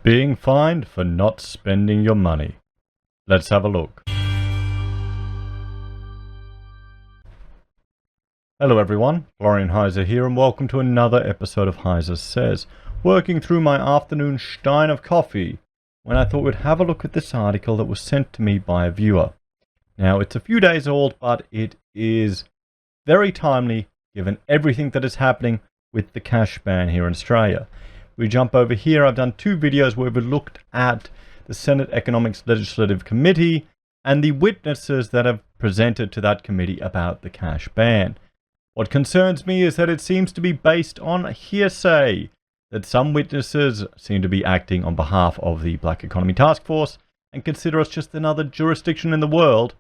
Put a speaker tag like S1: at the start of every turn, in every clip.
S1: Being fined for not spending your money. Let's have a look. Hello everyone, Florian Heise here and welcome to another episode of Heise Says. Working through my afternoon stein of coffee when I thought we'd have a look at this article that was sent to me by a viewer. Now it's a few days old, but it is very timely given everything that is happening with the cash ban here in Australia. We jump over here. I've done two videos where we've looked at the Senate Economics Legislative Committee and the witnesses that have presented to that committee about the cash ban. What concerns me is that it seems to be based on hearsay, that some witnesses seem to be acting on behalf of the Black Economy Task Force and consider us just another jurisdiction in the world.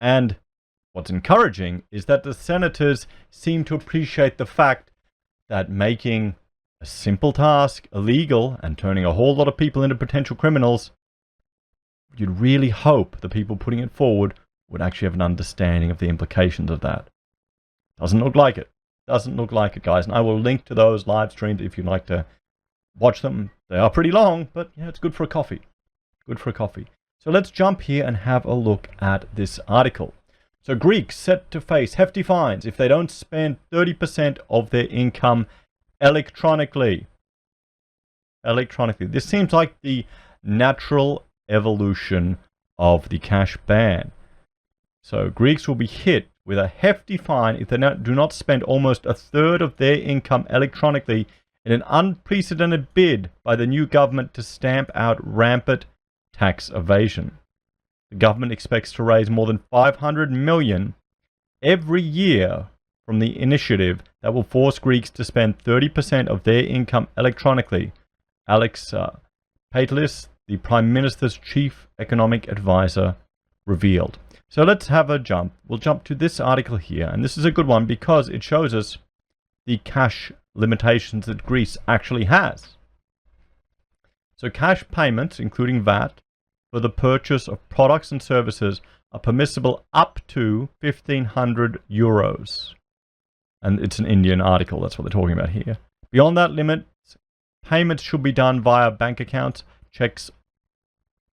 S1: And what's encouraging is that the senators seem to appreciate the fact that making a simple task illegal and turning a whole lot of people into potential criminals, you'd really hope the people putting it forward would actually have an understanding of the implications of that. Doesn't look like it. Doesn't look like it, guys. And I will link to those live streams if you'd like to watch them. They are pretty long, but yeah, it's good for a coffee. Good for a coffee. So let's jump here and have a look at this article. So Greeks set to face hefty fines if they don't spend 30% of their income electronically. This seems like the natural evolution of the cash ban. So Greeks will be hit with a hefty fine if they do not spend almost a third of their income electronically in an unprecedented bid by the new government to stamp out rampant tax evasion. The government expects to raise more than $500 million every year from the initiative that will force Greeks to spend 30% of their income electronically. Alex Patelis, the Prime Minister's chief economic advisor, revealed. So let's have a jump. We'll jump to this article here, and this is a good one because it shows us the cash limitations that Greece actually has. So cash payments, including VAT, for the purchase of products and services are permissible up to 1,500 euros. And it's an Indian article, that's what they're talking about here. Beyond that limit, payments should be done via bank accounts, checks,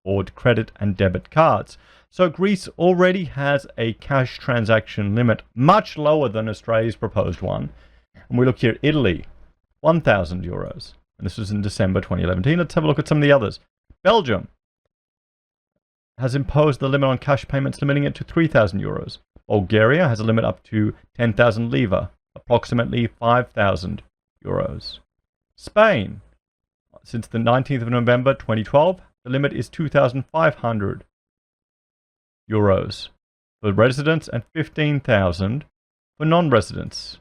S1: or credit and debit cards. So Greece already has a cash transaction limit much lower than Australia's proposed one. And we look here at Italy, 1,000 euros. And this was in December 2011. Let's have a look at some of the others. Belgium has imposed the limit on cash payments, limiting it to 3,000 euros. Bulgaria has a limit up to 10,000 leva, approximately 5,000 euros. Spain, since the 19th of November 2012, the limit is 2,500 euros for residents and 15,000 for non-residents.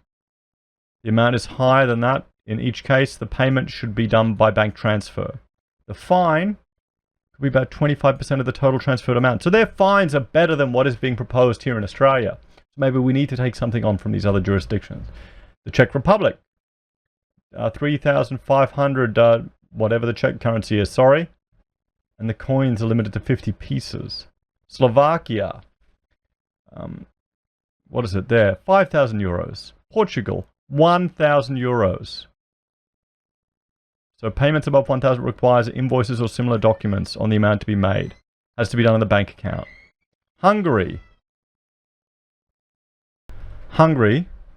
S1: The amount is higher than that. In each case, the payment should be done by bank transfer. The fine could be about 25% of the total transferred amount. So their fines are better than what is being proposed here in Australia. So maybe we need to take something on from these other jurisdictions. The Czech Republic, 3,500, whatever the Czech currency is, sorry. And the coins are limited to 50 pieces. Slovakia, what is it there? 5,000 euros. Portugal, 1,000 euros. So payments above 1,000 requires invoices or similar documents on the amount to be made. Has to be done in the bank account. Hungary,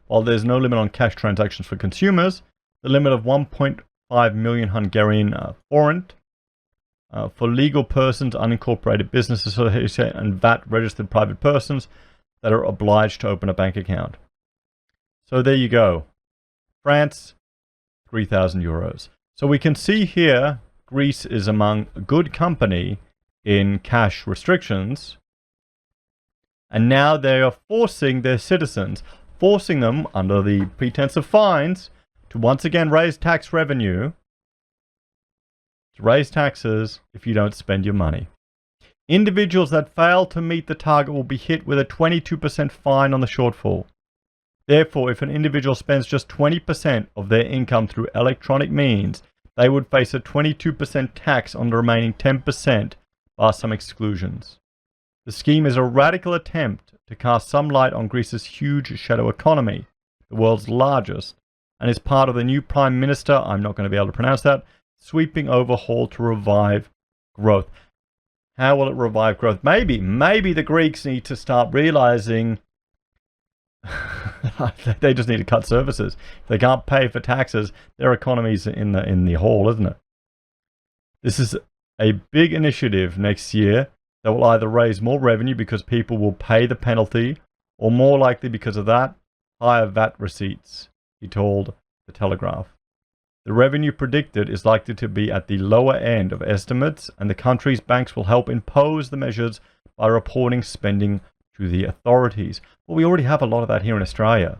S1: while there's no limit on cash transactions for consumers, the limit of 1.5 million Hungarian forint for legal persons, unincorporated businesses, and VAT-registered private persons that are obliged to open a bank account. So there you go. France, 3,000 euros. So we can see here, Greece is among good company in cash restrictions. And now they are forcing their citizens, forcing them under the pretense of fines, to once again raise tax revenue, to raise taxes if you don't spend your money. Individuals that fail to meet the target will be hit with a 22% fine on the shortfall. Therefore, if an individual spends just 20% of their income through electronic means, they would face a 22% tax on the remaining 10%, bar some exclusions. The scheme is a radical attempt to cast some light on Greece's huge shadow economy, the world's largest, and is part of the new Prime Minister, I'm not going to be able to pronounce that, sweeping overhaul to revive growth. How will it revive growth? Maybe the Greeks need to start realizing they just need to cut services. If they can't pay for taxes, their economy's in the hole, isn't it? This is a big initiative next year that will either raise more revenue because people will pay the penalty, or more likely because of that, higher VAT receipts, he told the Telegraph. The revenue predicted is likely to be at the lower end of estimates, and the country's banks will help impose the measures by reporting spending to the authorities. Well, we already have a lot of that here in Australia.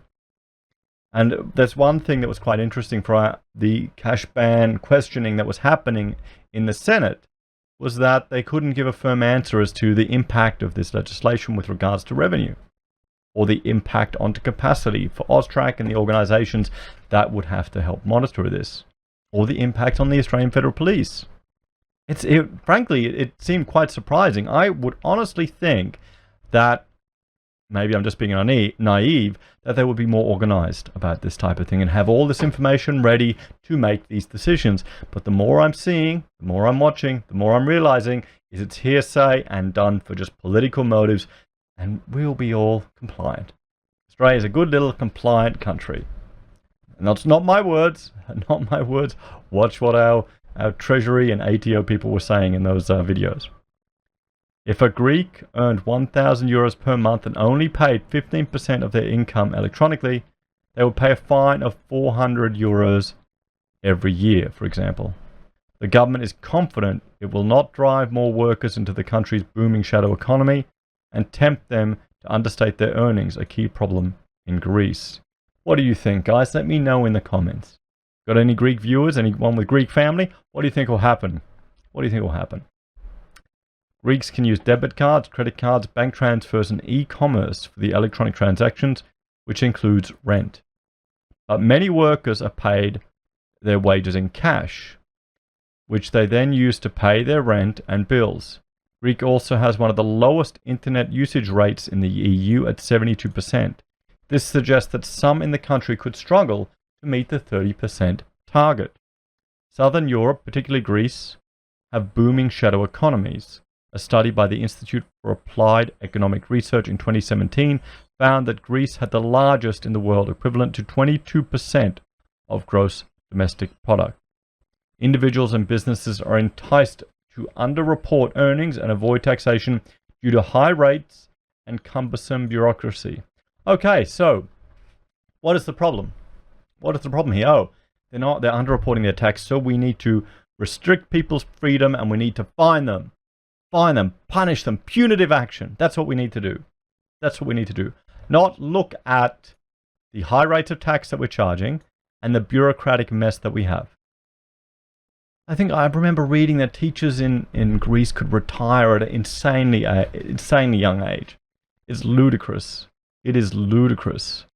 S1: And there's one thing that was quite interesting for the Cashban questioning that was happening in the Senate, was that they couldn't give a firm answer as to the impact of this legislation with regards to revenue, or the impact onto capacity for AUSTRAC and the organisations that would have to help monitor this, or the impact on the Australian Federal Police. Frankly, it seemed quite surprising. I would honestly think that, maybe I'm just being naive, that they would be more organised about this type of thing and have all this information ready to make these decisions. But the more I'm seeing, the more I'm watching, the more I'm realising is it's hearsay and done for just political motives, and we'll be all compliant. Australia is a good little compliant country. And that's not my words, not my words. Watch what our Treasury and ATO people were saying in those videos. If a Greek earned 1,000 euros per month and only paid 15% of their income electronically, they would pay a fine of 400 euros every year, for example. The government is confident it will not drive more workers into the country's booming shadow economy and tempt them to understate their earnings, a key problem in Greece. What do you think, guys? Let me know in the comments. Got any Greek viewers? Anyone with Greek family? What do you think will happen? What do you think will happen? Greeks can use debit cards, credit cards, bank transfers, and e-commerce for the electronic transactions, which includes rent. But many workers are paid their wages in cash, which they then use to pay their rent and bills. Greece also has one of the lowest internet usage rates in the EU at 72%. This suggests that some in the country could struggle to meet the 30% target. Southern Europe, particularly Greece, have booming shadow economies. A study by the Institute for Applied Economic Research in 2017 found that Greece had the largest in the world, equivalent to 22% of gross domestic product. Individuals and businesses are enticed to underreport earnings and avoid taxation due to high rates and cumbersome bureaucracy. Okay, so what is the problem? What is the problem here? Oh, they're underreporting their tax, so we need to restrict people's freedom and we need to fine them. Fine them, punish them, punitive action. That's what we need to do. That's what we need to do. Not look at the high rates of tax that we're charging and the bureaucratic mess that we have. I remember reading that teachers in Greece could retire at an insanely young age. It's ludicrous. It is ludicrous.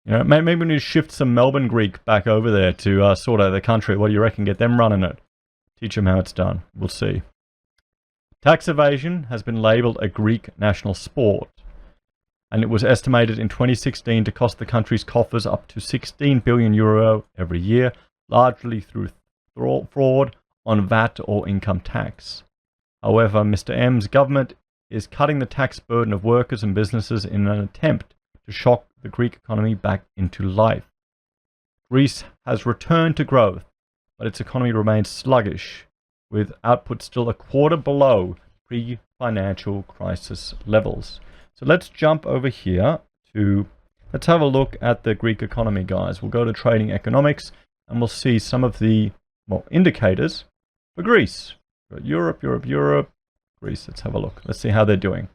S1: You know, maybe we need to shift some Melbourne Greek back over there to sort out the country. What do you reckon? Get them running it. Teach them how it's done. We'll see. Tax evasion has been labelled a Greek national sport, and it was estimated in 2016 to cost the country's coffers up to €16 billion every year, largely through fraud on VAT or income tax. However, Mr. M's government is cutting the tax burden of workers and businesses in an attempt to shock the Greek economy back into life. Greece has returned to growth, but its economy remains sluggish, with output still a quarter below pre-financial crisis levels. So let's jump over here let's have a look at the Greek economy, guys. We'll go to trading economics and we'll see some of the indicators for Greece. Europe, Greece. Let's have a look. Let's see how they're doing.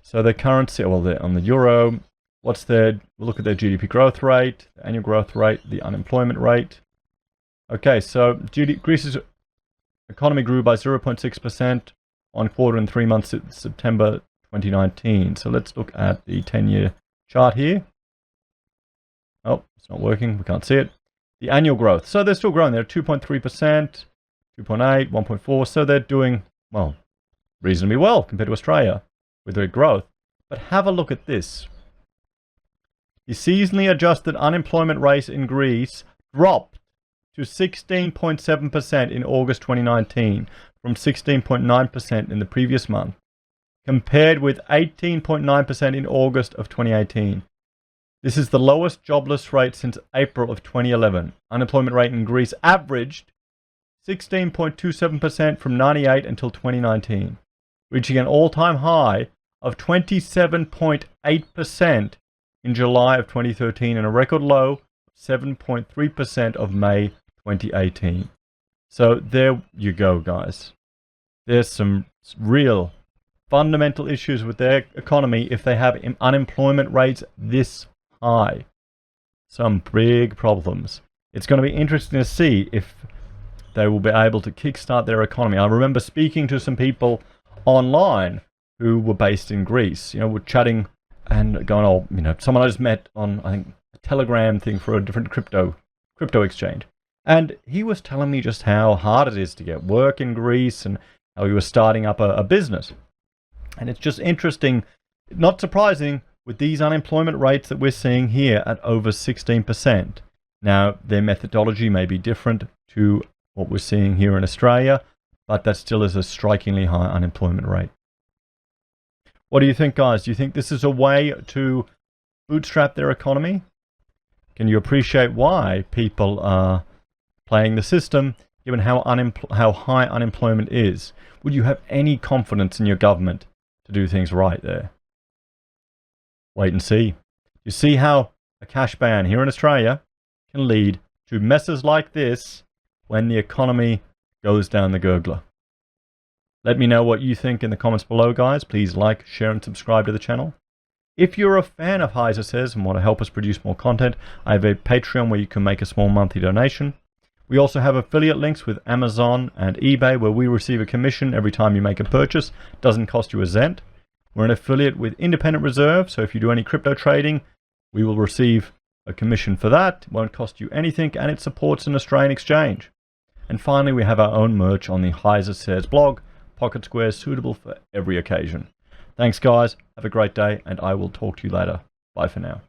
S1: So their currency, they're on the euro. We'll look at their GDP growth rate, the annual growth rate, the unemployment rate. Okay, so Greece's economy grew by 0.6% on quarter and 3 months since September 2019. So let's look at the 10-year chart here. Oh, it's not working. We can't see it. The annual growth. So they're still growing. They're 2.3%, 2.8, 1.4. So they're doing, reasonably well compared to Australia with their growth. But have a look at this. The seasonally adjusted unemployment rate in Greece dropped to 16.7% in August 2019 from 16.9% in the previous month, compared with 18.9% in August of 2018. This is the lowest jobless rate since April of 2011. Unemployment rate in Greece averaged 16.27% from 98 until 2019, reaching an all-time high of 27.8% in July of 2013 and a record low of 7.3% of May 2018. So there you go, guys. There's some real fundamental issues with their economy if they have unemployment rates this high. Some big problems. It's going to be interesting to see if they will be able to kickstart their economy. I remember speaking to some people online who were based in Greece. You know, we're chatting and going, oh, you know, someone I just met on, I think, a Telegram thing for a different crypto exchange. And he was telling me just how hard it is to get work in Greece and how he was starting up a business. And it's just interesting, not surprising, with these unemployment rates that we're seeing here at over 16%. Now, their methodology may be different to what we're seeing here in Australia, but that still is a strikingly high unemployment rate. What do you think, guys? Do you think this is a way to bootstrap their economy? Can you appreciate why people are playing the system, given how high unemployment is? Would you have any confidence in your government to do things right there? Wait and see. You see how a cash ban here in Australia can lead to messes like this when the economy goes down the gurgler. Let me know what you think in the comments below, guys. Please like, share, and subscribe to the channel. If you're a fan of Heise Says and want to help us produce more content, I have a Patreon where you can make a small monthly donation. We also have affiliate links with Amazon and eBay where we receive a commission every time you make a purchase. Doesn't cost you a cent. We're an affiliate with Independent Reserve, so if you do any crypto trading, we will receive a commission for that. It won't cost you anything, and it supports an Australian exchange. And finally, we have our own merch on the Heise Says blog, pocket squares suitable for every occasion. Thanks, guys. Have a great day, and I will talk to you later. Bye for now.